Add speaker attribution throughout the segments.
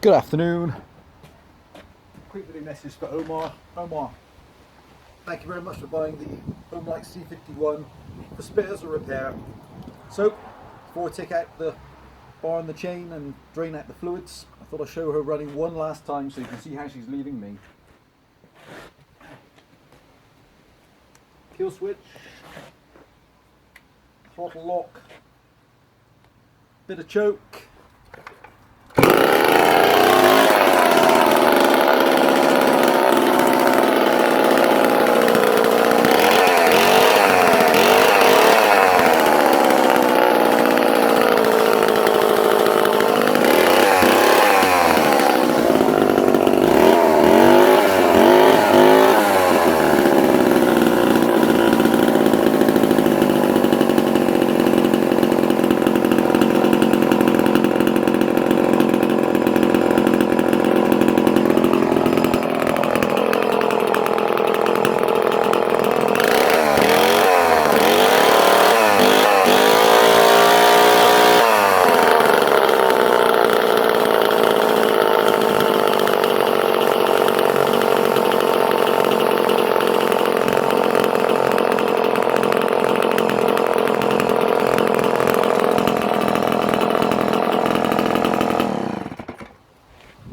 Speaker 1: Good afternoon. Quick little message for Omar. Omar, thank you very much for buying the Homelote C51 for spares or repair. So, before I take out the bar and the chain and drain out the fluids, I thought I'd show her running one last time so you can see how she's leaving me. Kill switch, throttle lock, bit of choke.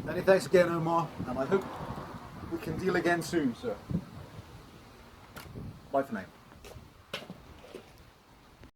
Speaker 1: Many thanks again, Omar, and I hope we can deal again soon, sir. Bye for now.